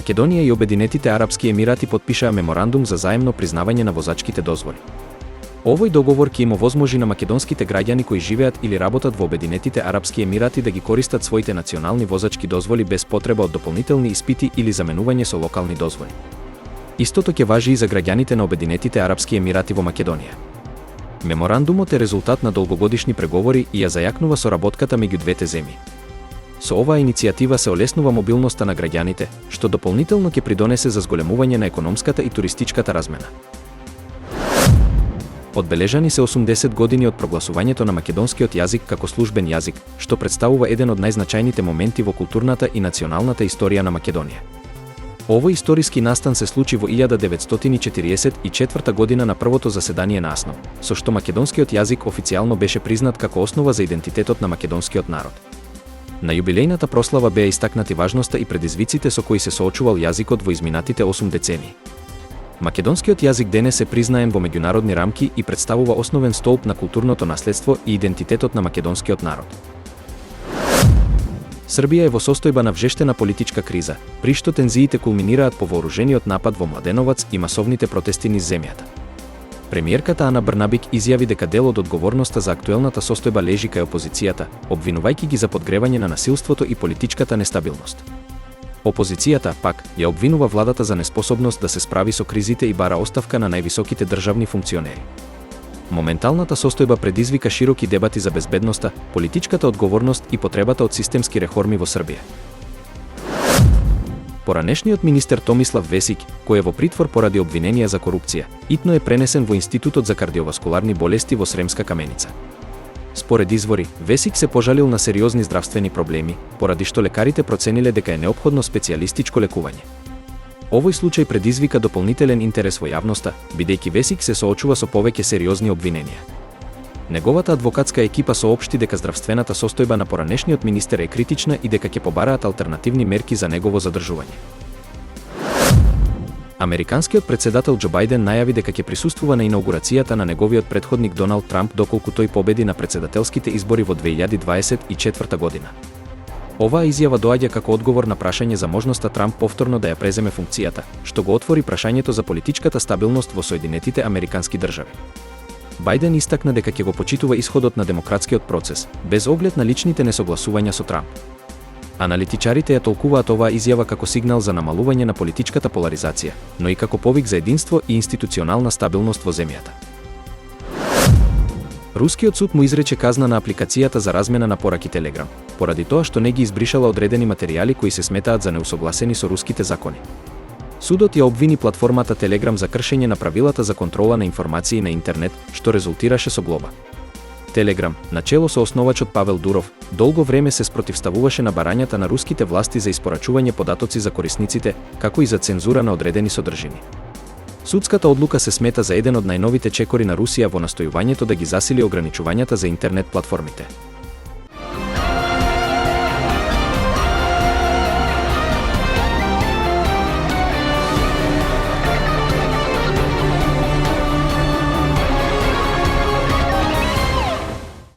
Македонија и Обединетите арапски емирати потпишаа меморандум за заемно признавање на возачките дозволи. Овој договор ќе им овозможи на македонските граѓани кои живеат или работат во Обединетите арапски емирати да ги користат своите национални возачки дозволи без потреба од дополнителни испити или заменување со локални дозволи. Истото ќе важи и за граѓаните на Обединетите арапски емирати во Македонија. Меморандумот е резултат на долгогодишни преговори и ја зајакнува соработката меѓу двете земји. Со оваа иницијатива се олеснува мобилноста на граѓаните, што дополнително ќе придонесе за зголемување на економската и туристичката размена. Одбележани се 80 години од прогласувањето на македонскиот јазик како службен јазик, што представува еден од најзначајните моменти во културната и националната историја на Македонија. Овој историски настан се случи во 1944 година на првото заседание на АСНО, со што македонскиот јазик официјално беше признат како основа за идентитетот на македонскиот народ. На јубилејната прослава беа истакнати важноста и предизвиците со кои се соочувал јазикот во изминатите 8 децении. Македонскиот јазик денес е признаен во меѓународни рамки и представува основен столб на културното наследство и идентитетот на македонскиот народ. Србија е во состојба на вжештена политичка криза, при што тензиите кулминираат по вооружениот напад во Младеновац и масовните протести низ земјата. Премиерката Ана Брнабик изјави дека дел од одговорноста за актуелната состојба лежи кај опозицијата, обвинувајќи ги за подгревање на насилството и политичката нестабилност. Опозицијата, пак, ја обвинува владата за неспособност да се справи со кризите и бара оставка на највисоките државни функционери. Моменталната состојба предизвика широки дебати за безбедноста, политичката одговорност и потребата од системски реформи во Србија. Поранешниот министер Томислав Весик, кој е во притвор поради обвиненија за корупција, итно е пренесен во Институтот за кардиоваскуларни болести во Сремска Каменица. Според извори, Весик се пожалил на сериозни здравствени проблеми, поради што лекарите процениле дека е неопходно специјалистичко лекување. Овој случај предизвика дополнителен интерес во јавноста, бидејќи Весик се соочува со повеќе сериозни обвиненија. Неговата адвокатска екипа соопшти дека здравствената состојба на поранешниот министер е критична и дека ќе побараат алтернативни мерки за негово задржување. Американскиот председател Џо Бајден најави дека ќе присуствува на инаугурацијата на неговиот претходник Доналд Трамп доколку тој победи на председателските избори во 2024 година. Оваа изјава доаѓа како одговор на прашање за можноста Трамп повторно да ја преземе функцијата, што го отвори прашањето за политичката стабилност во Соединетите Американски држави. Бајден истакна дека ќе го почитува исходот на демократскиот процес, без оглед на личните несогласувања со Трамп. Аналитичарите ја толкуваат оваа изјава како сигнал за намалување на политичката поларизација, но и како повик за единство и институционална стабилност во земјата. Рускиот суд му изрече казна на апликацијата за размена на пораки Телеграм, поради тоа што не ги избришала одредени материјали кои се сметаат за неусогласени со руските закони. Судот ја обвини платформата Телеграм за кршење на правилата за контрола на информации на интернет, што резултираше со глоба. Телеграм, начело со основачот Павел Дуров, долго време се спротивставуваше на барањата на руските власти за испорачување податоци за корисниците, како и за цензура на одредени содржини. Судската одлука се смета за еден од најновите чекори на Русија во настојувањето да ги засили ограничувањата за интернет платформите.